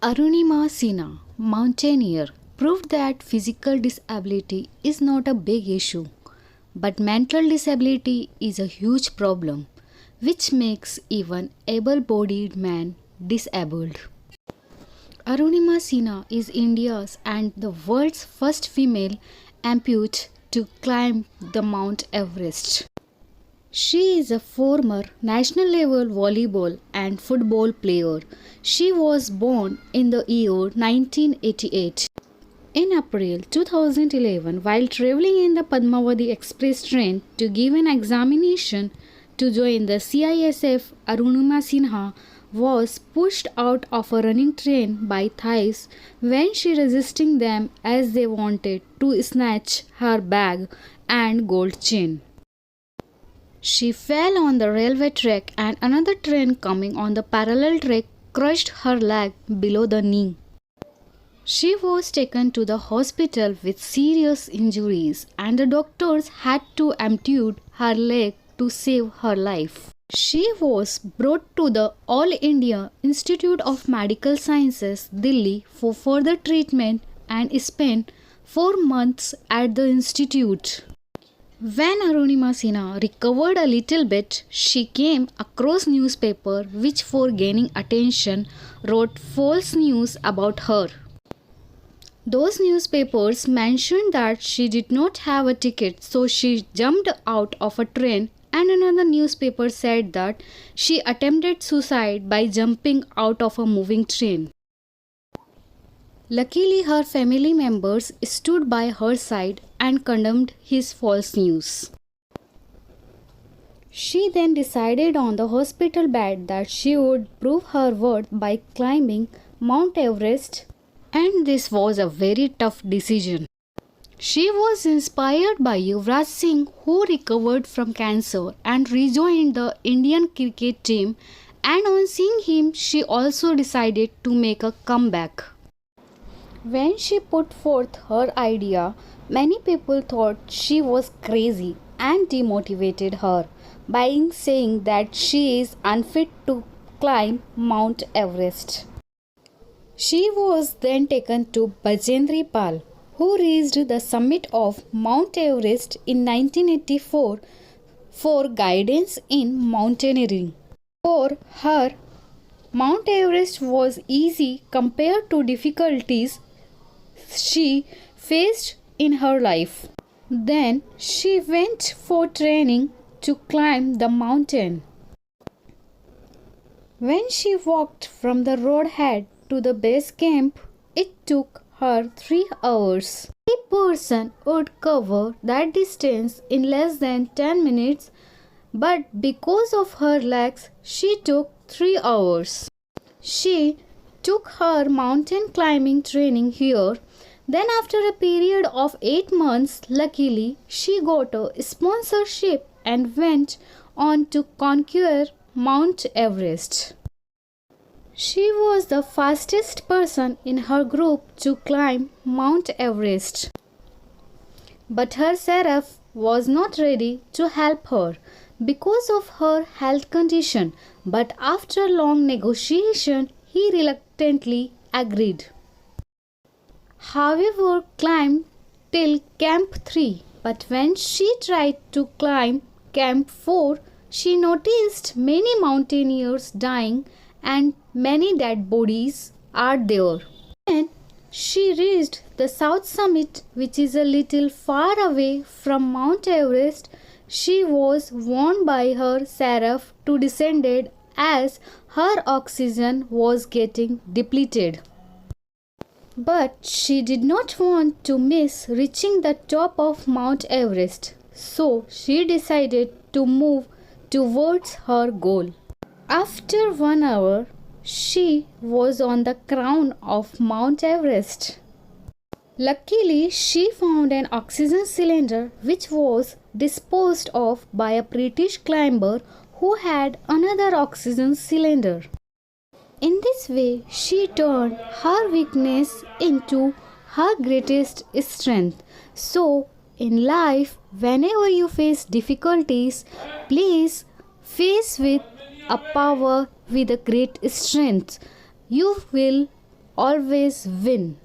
Arunima Sinha, mountaineer, proved that physical disability is not a big issue, but mental disability is a huge problem, which makes even able bodied men disabled. Arunima Sinha is India's and the world's first female amputee to climb the Mount Everest. She is a former national level volleyball and football player. She was born in the year 1988. In April 2011, while traveling in the Padmavati Express train to give an examination to join the CISF, Arunima Sinha was pushed out of a running train by thieves when she resisting them as they wanted to snatch her bag and gold chain. She fell on the railway track and another train coming on the parallel track crushed her leg below the knee. She was taken to the hospital with serious injuries and the doctors had to amputate her leg to save her life. She was brought to the All India Institute of Medical Sciences, Delhi for further treatment and spent 4 months at the institute. When Arunima Sinha recovered a little bit, she came across newspaper which for gaining attention wrote false news about her. Those newspapers mentioned that she did not have a ticket, so she jumped out of a train, and another newspaper said that she attempted suicide by jumping out of a moving train. Luckily, her family members stood by her side and condemned his false news. She then decided on the hospital bed that she would prove her worth by climbing Mount Everest, and this was a very tough decision. She was inspired by Yuvraj Singh, who recovered from cancer and rejoined the Indian cricket team, and on seeing him, she also decided to make a comeback. When she put forth her idea, many people thought she was crazy and demotivated her by saying that she is unfit to climb Mount Everest. She was then taken to Bajendri Pal, who reached the summit of Mount Everest in 1984 for guidance in mountaineering. For her, Mount Everest was easy compared to difficulties she faced in her life. Then she went for training to climb the mountain. When she walked from the roadhead to the base camp, it took her 3 hours. A person would cover that distance in less than 10 minutes, but because of her legs, she took 3 hours. She took her mountain climbing training here. Then, after a period of 8 months, luckily, she got a sponsorship and went on to conquer Mount Everest. She was the fastest person in her group to climb Mount Everest. But her seraph was not ready to help her because of her health condition. But after long negotiation, he reluctantly agreed. However, climbed till Camp 3, but when she tried to climb Camp 4, she noticed many mountaineers dying and many dead bodies are there. Then she reached the south summit, which is a little far away from Mount Everest. She was warned by her seraph to descend as her oxygen was getting depleted. But she did not want to miss reaching the top of Mount Everest, so she decided to move towards her goal. After 1 hour, she was on the crown of Mount Everest. Luckily, she found an oxygen cylinder which was disposed of by a British climber who had another oxygen cylinder. In this way, she turned her weakness into her greatest strength. So, in life, whenever you face difficulties, please face with a power with a great strength. You will always win.